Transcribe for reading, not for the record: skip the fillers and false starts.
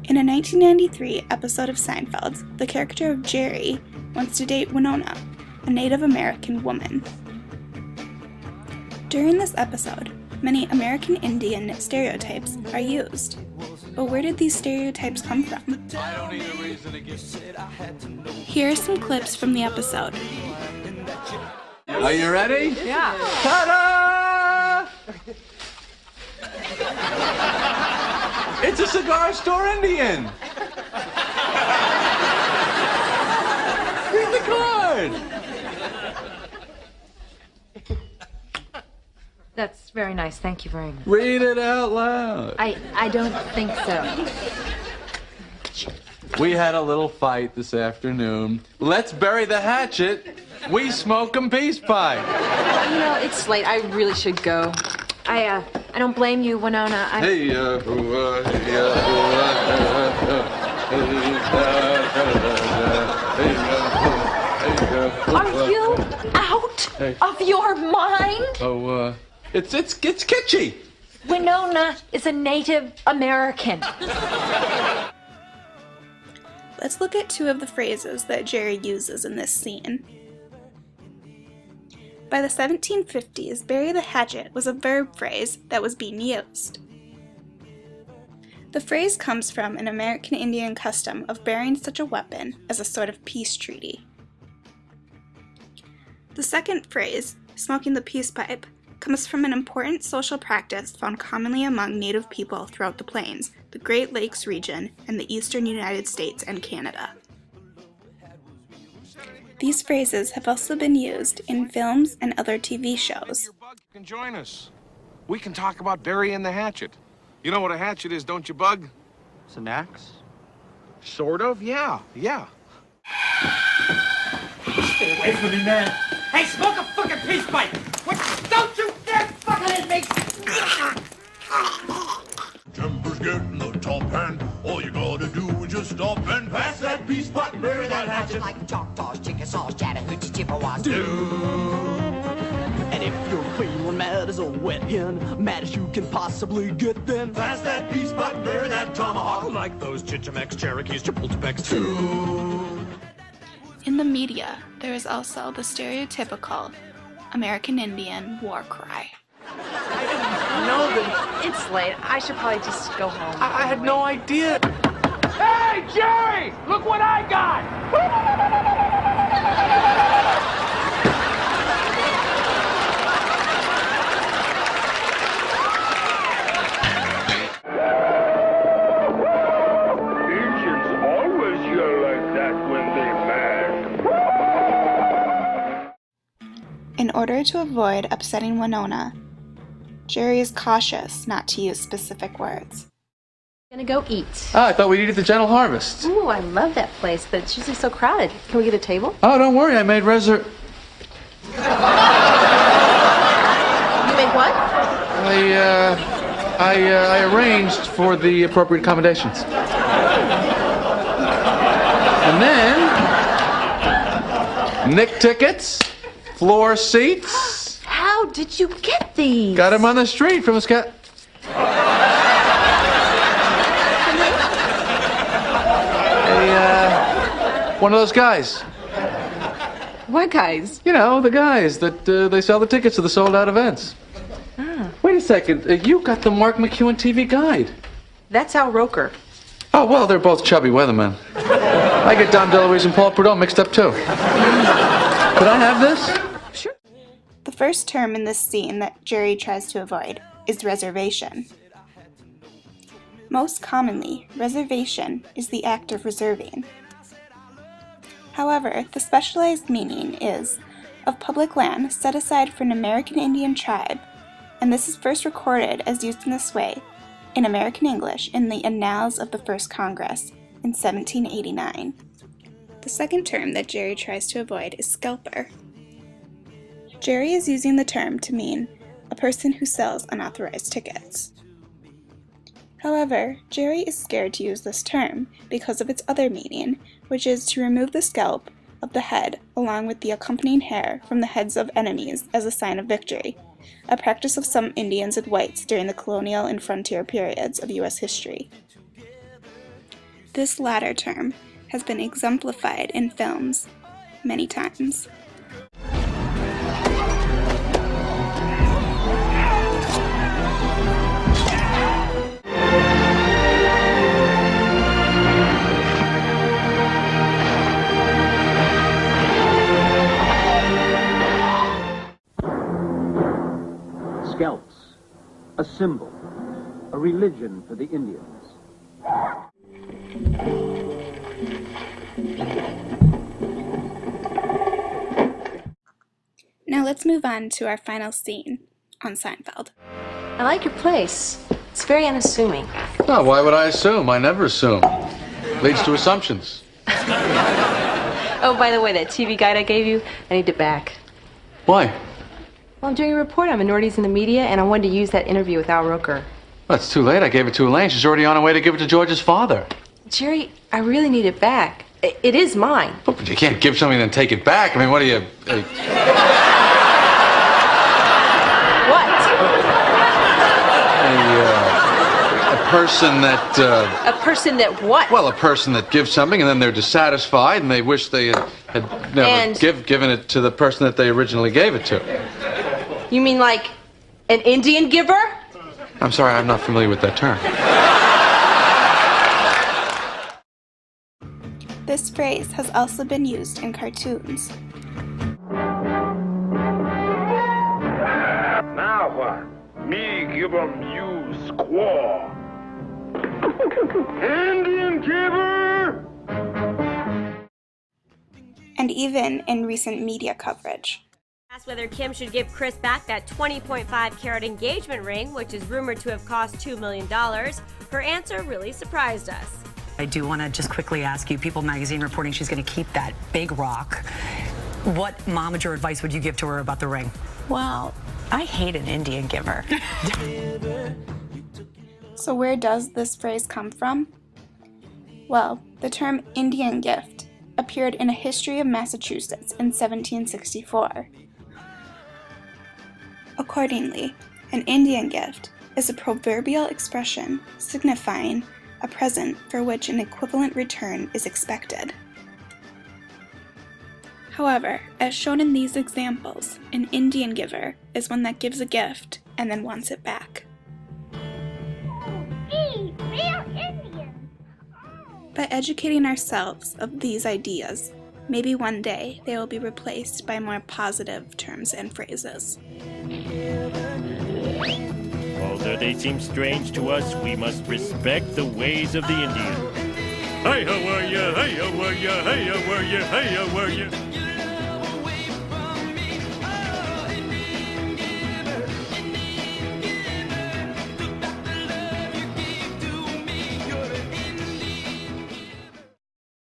In a 1993 episode of Seinfeld, the character of Jerry wants to date Winona, a Native American woman. During this episode, many American Indian stereotypes are used. But where did these stereotypes come from? Here are some clips from the episode. Are you ready? Yeah. Ta-da! It's a cigar store Indian! Read the card! That's very nice. Thank you very much. Read it out loud. I don't think so. We had a little fight this afternoon. Let's bury the hatchet. We smoke 'em peace pie. You know, it's late. I really should go. I don't blame you, Winona. Are you out of your mind? Oh, it's kitschy. Winona is a Native American. Let's look at two of the phrases that Jerry uses in this scene. By the 1750s, bury the hatchet was a verb phrase that was being used. The phrase comes from an American Indian custom of burying such a weapon as a sort of peace treaty. The second phrase, smoking the peace pipe, comes from an important social practice found commonly among Native people throughout the Plains, the Great Lakes region, and the eastern United States and Canada. These phrases have also been used in films and other TV shows. You can join us. We can talk about burying the hatchet. You know what a hatchet is, don't you, Bug? It's an axe? Sort of, yeah. Stay away from me, man. Hey, smoke a fucking peace pipe! What? Don't you dare fucking hit me! Timber's getting the top hand. All you gotta do is just stop and pass that peace pipe and bury that hatchet. Like Choctaws, Chickasaws, Chattahoochee, Chippewas Do. And if you're feeling mad as a wet hen, mad as you can possibly get, then Pass that peace pipe and bury that tomahawk. Like those Chichemex, Cherokees, Chapultepec's Do. In the media, there is also the stereotypical American Indian war cry. No, but it's late. I should probably just go home. I had no idea. Hey, Jerry! Look what I got! Indians always yell like that when they're mad. In order to avoid upsetting Winona, Jerry is cautious not to use specific words. I'm gonna go eat. I thought we'd eat at the Gentle Harvest. Ooh, I love that place, but it's usually so crowded. Can we get a table? Oh, don't worry, I made You make what? I arranged for the appropriate accommodations. And then, Nick tickets, floor seats. How did you get these? Got him on the street from a scout. One of those guys. What guys? You know, the guys that they sell the tickets to the sold-out events. Ah. Wait a second. You got the Mark McEwen TV guide. That's Al Roker. Oh, well, they're both chubby weathermen. I get Don DeLuise and Paul Prudhomme mixed up, too. Could I have this? Sure. The first term in this scene that Jerry tries to avoid is reservation. Most commonly, reservation is the act of reserving. However, the specialized meaning is of public land set aside for an American Indian tribe, and this is first recorded as used in this way in American English in the Annals of the First Congress in 1789. The second term that Jerry tries to avoid is scalper. Jerry is using the term to mean a person who sells unauthorized tickets. However, Jerry is scared to use this term because of its other meaning, which is to remove the scalp of the head along with the accompanying hair from the heads of enemies as a sign of victory, a practice of some Indians and whites during the colonial and frontier periods of U.S. history. This latter term has been exemplified in films many times. Scalps, a symbol, a religion for the Indians. Now let's move on to our final scene on Seinfeld. I like your place. It's very unassuming. Oh, why would I assume? I never assume. Leads to assumptions. Oh, by the way, that TV guide I gave you, I need it back. Why? Well, I'm doing a report on minorities in the media, and I wanted to use that interview with Al Roker. Well, it's too late. I gave it to Elaine. She's already on her way to give it to George's father. Jerry, I really need it back. It is mine. Oh, but you can't give something and then take it back. I mean, what are you... What? A person that... A person that what? Well, a person that gives something and then they're dissatisfied and they wish they had never given it to the person that they originally gave it to. You mean like an Indian giver? I'm sorry, I'm not familiar with that term. This phrase has also been used in cartoons. Now what? Me give 'em you squaw. Indian giver! And even in recent media coverage. Asked whether Kim should give Chris back that 20.5 carat engagement ring, which is rumored to have cost $2 million, her answer really surprised us. I do want to just quickly ask you, People magazine reporting she's going to keep that big rock. What momager advice would you give to her about the ring? Well, I hate an Indian giver. So where does this phrase come from? Well, the term Indian gift appeared in a history of Massachusetts in 1764. Accordingly, an Indian gift is a proverbial expression signifying a present for which an equivalent return is expected. However, as shown in these examples, an Indian giver is one that gives a gift and then wants it back. Real Indian. By educating ourselves of these ideas, maybe one day they will be replaced by more positive terms and phrases. Although they seem strange to us, we must respect the ways of the Indian. Hey, how are ya? Hey, how are ya? Hey, how are ya? Hey, how are ya?